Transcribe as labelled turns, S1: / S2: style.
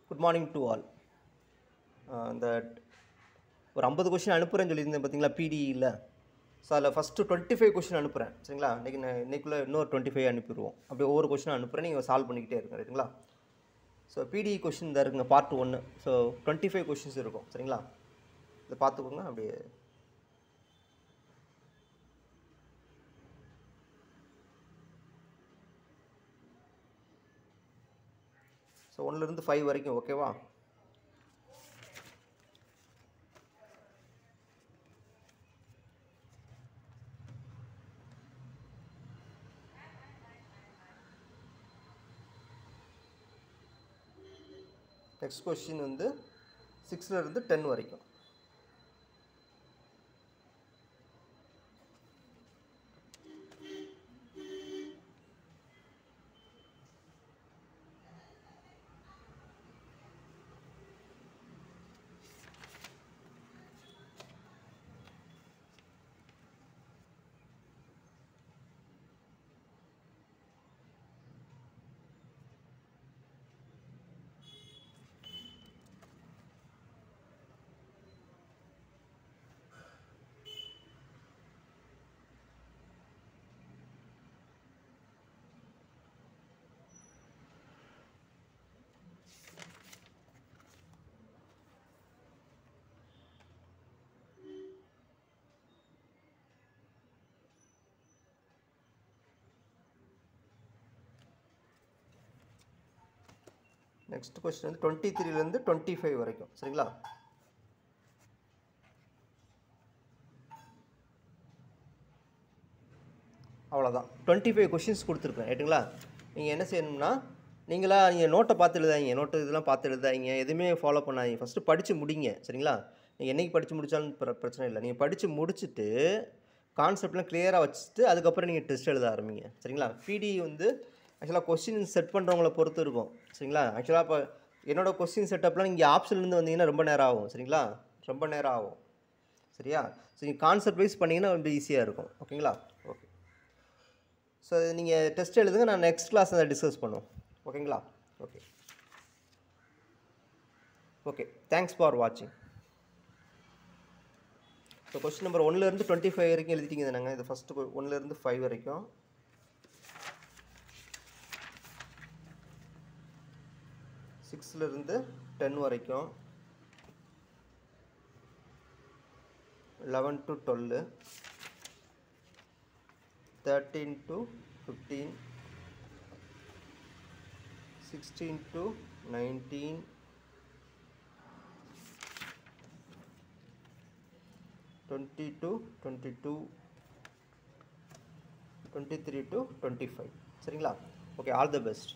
S1: Good morning to all. இந்த ஒரு 50 question அனுப்புகிறேன்னு சொல்லியிருந்தேன் பார்த்தீங்களா பிடிஇயில். ஸோ அதில் ஃபஸ்ட்டு 25 கொஷின் அனுப்புகிறேன் சரிங்களா. இன்றைக்குள்ளே இன்னொரு 25 அனுப்பிடுவோம். அப்படி ஒவ்வொரு கொஷினும் அனுப்புகிறேன், நீங்கள் சால்வ் பண்ணிக்கிட்டே இருங்க ரைட்டுங்களா. ஸோ பிடிஇ கொஷின் தான் இருக்குங்க பார்ட் 1. ஸோ 25 கொஷின்ஸ் இருக்கும் சரிங்களா. இதை பார்த்துக்கோங்க அப்படியே. ஸோ 1லேருந்து 5 வரைக்கும் ஓகேவா. நெக்ஸ்ட் கொஸ்டின் வந்து 6லேருந்து 10 வரைக்கும். நெக்ஸ்ட் கொஸ்டின் வந்து 23லேருந்து 25 வரைக்கும் சரிங்களா. அவ்வளோதான் 25 கொஷின்ஸ் கொடுத்துருக்கேன் ரைட்டுங்களா. நீங்கள் என்ன செய்யணும்னா நீங்கள் நோட்டை பார்த்து எழுதாங்க, நோட்டு இதெல்லாம் பார்த்து எழுதாங்க, எதுவுமே ஃபாலோ பண்ணாதீங்க. ஃபஸ்ட்டு படித்து முடிங்க சரிங்களா. நீங்கள் என்றைக்கு படித்து முடித்தாலும் பிரச்சனை இல்லை. நீங்கள் படித்து முடிச்சுட்டு கான்செப்ட்லாம் கிளியராக வச்சுட்டு அதுக்கப்புறம் நீங்கள் டெஸ்ட் எழுத ஆரம்பிங்க சரிங்களா. பிடி வந்து ஆக்சுவலாக கொஸ்டின் செட் பண்ணுறவங்கள பொறுத்து இருக்கும் சரிங்களா. ஆக்சுவலாக இப்போ என்னோடய கொஸ்டின் செட்டப்லாம் நீங்கள் ஆப்ஷன்லேருந்து வந்தீங்கன்னா ரொம்ப நேரம் ஆகும் சரிங்களா, ரொம்ப நேரம் ஆகும் சரியா. ஸோ நீங்கள் கான்செப்ட் வைஸ் பண்ணிங்கன்னா ரொம்ப ஈஸியாக இருக்கும் ஓகேங்களா. ஓகே, ஸோ நீங்கள் டெஸ்ட் எழுதுங்க, நான் நெக்ஸ்ட் கிளாஸ் அதை டிஸ்கஸ் பண்ணுவோம் ஓகேங்களா. ஓகே ஓகே, தேங்க்ஸ் ஃபார் வாட்சிங். ஸோ கொஸ்டின் நம்பர் 1லேருந்து 25 வரைக்கும் எழுதிட்டீங்க தானேங்க. இது ஃபஸ்ட்டு 1லேருந்து 5 வரைக்கும். சிக்ஸ்லேருந்து 10 வரைக்கும், 11 to 12, 13 to 15, 16 to 19, 20 to 22, 23 to 25 சரிங்களா. Okay, all the best.